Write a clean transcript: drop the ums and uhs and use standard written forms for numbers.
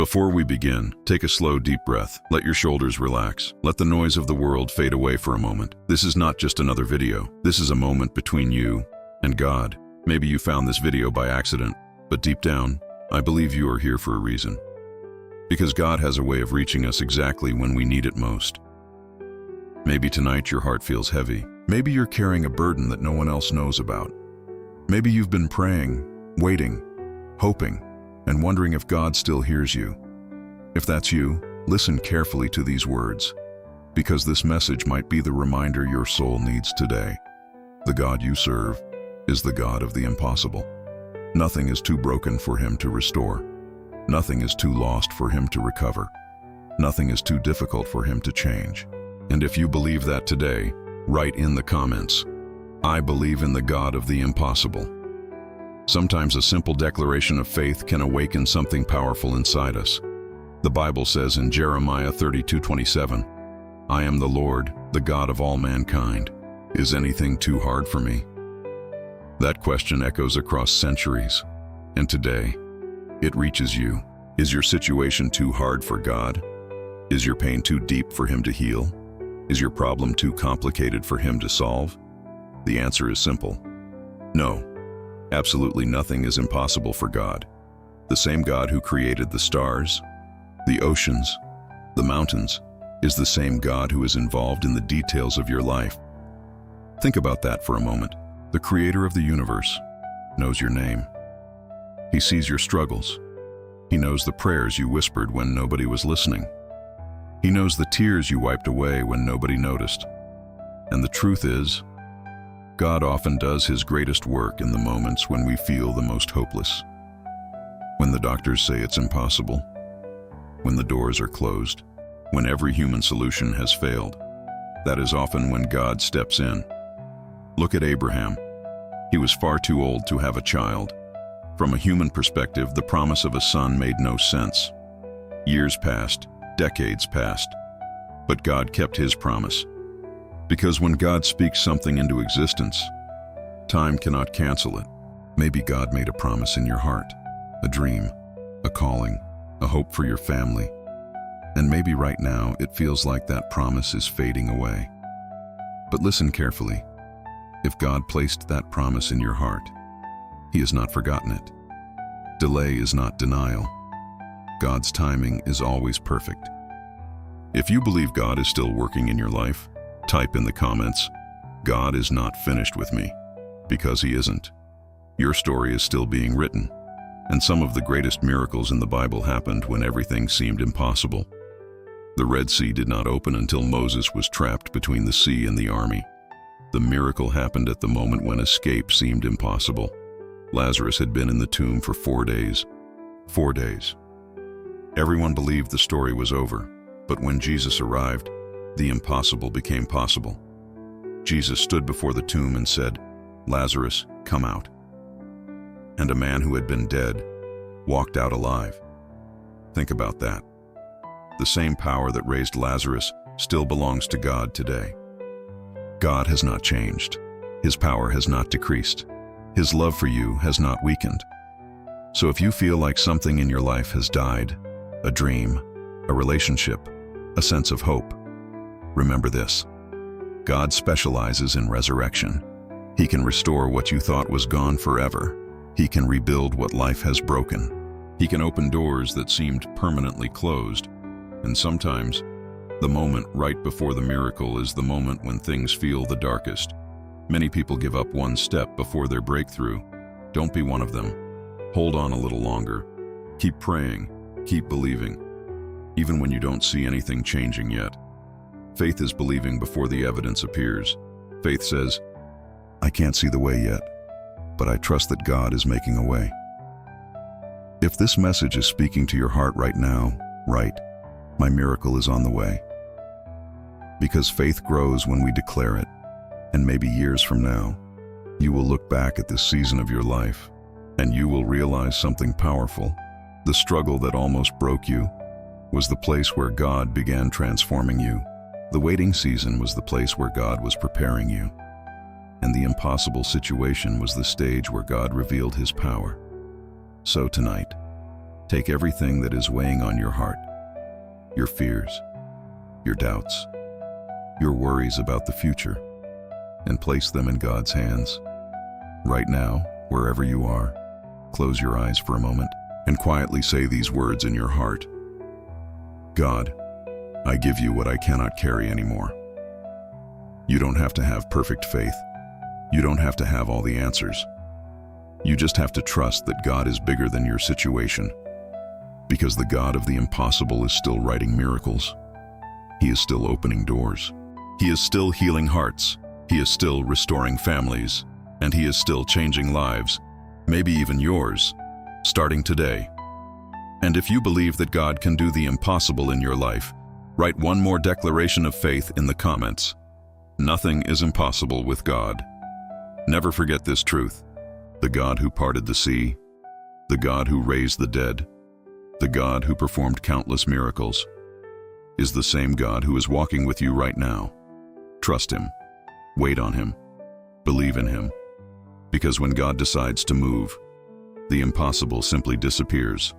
Before we begin, take a slow, deep breath. Let your shoulders relax. Let the noise of the world fade away for a moment. This is not just another video. This is a moment between you and God. Maybe you found this video by accident, but deep down, I believe you are here for a reason. Because God has a way of reaching us exactly when we need it most. Maybe tonight your heart feels heavy. Maybe you're carrying a burden that no one else knows about. Maybe you've been praying, waiting, hoping, and wondering if God still hears you. If that's you, listen carefully to these words, because this message might be the reminder your soul needs today. The God you serve is the God of the impossible. Nothing is too broken for Him to restore. Nothing is too lost for Him to recover. Nothing is too difficult for Him to change. And if you believe that today, write in the comments, "I believe in the God of the impossible." Sometimes a simple declaration of faith can awaken something powerful inside us. The Bible says in Jeremiah 32:27, "I am the Lord, the God of all mankind. Is anything too hard for me?" That question echoes across centuries, and today, it reaches you. Is your situation too hard for God? Is your pain too deep for Him to heal? Is your problem too complicated for Him to solve? The answer is simple. No. Absolutely nothing is impossible for God. The same God who created the stars, the oceans, the mountains, is the same God who is involved in the details of your life. Think about that for a moment. The Creator of the universe knows your name. He sees your struggles. He knows the prayers you whispered when nobody was listening. He knows the tears you wiped away when nobody noticed. And the truth is, God often does His greatest work in the moments when we feel the most hopeless. When the doctors say it's impossible, when the doors are closed, when every human solution has failed, that is often when God steps in. Look at Abraham. He was far too old to have a child. From a human perspective, the promise of a son made no sense. Years passed, decades passed, but God kept His promise. Because when God speaks something into existence, time cannot cancel it. Maybe God made a promise in your heart, a dream, a calling, a hope for your family. And maybe right now it feels like that promise is fading away. But listen carefully. If God placed that promise in your heart, He has not forgotten it. Delay is not denial. God's timing is always perfect. If you believe God is still working in your life, type in the comments, "God is not finished with me," because He isn't. Your story is still being written, and some of the greatest miracles in the Bible happened when everything seemed impossible. The Red Sea did not open until Moses was trapped between the sea and the army. The miracle happened at the moment when escape seemed impossible. Lazarus had been in the tomb for 4 days. 4 days. Everyone believed the story was over, but when Jesus arrived, the impossible became possible. Jesus stood before the tomb and said, "Lazarus, come out." And a man who had been dead walked out alive. Think about that. The same power that raised Lazarus still belongs to God today. God has not changed. His power has not decreased. His love for you has not weakened. So if you feel like something in your life has died, a dream, a relationship, a sense of hope, remember this. God specializes in resurrection. He can restore what you thought was gone forever. He can rebuild what life has broken. He can open doors that seemed permanently closed. And sometimes, the moment right before the miracle is the moment when things feel the darkest. Many people give up one step before their breakthrough. Don't be one of them. Hold on a little longer. Keep praying. Keep believing. Even when you don't see anything changing yet. Faith is believing before the evidence appears. Faith says, "I can't see the way yet, but I trust that God is making a way." If this message is speaking to your heart right now, write, "My miracle is on the way." Because faith grows when we declare it, and maybe years from now, you will look back at this season of your life, and you will realize something powerful. The struggle that almost broke you was the place where God began transforming you. The waiting season was the place where God was preparing you. And the impossible situation was the stage where God revealed His power. So tonight, Take everything that is weighing on your heart, your fears, your doubts, your worries about the future, and place them in God's hands. Right now, wherever you are, close your eyes for a moment and quietly say these words in your heart. God, I give you what I cannot carry anymore. You don't have to have perfect faith. You don't have to have all the answers. You just have to trust that God is bigger than your situation, because the God of the impossible is still writing miracles. He is still opening doors. He is still healing hearts. He is still restoring families. And He is still changing lives, maybe even yours, starting today. And if you believe that God can do the impossible in your life, write one more declaration of faith in the comments. Nothing is impossible with God. Never forget this truth. The God who parted the sea, the God who raised the dead, the God who performed countless miracles, is the same God who is walking with you right now. Trust Him. Wait on Him. Believe in Him. Because when God decides to move, the impossible simply disappears.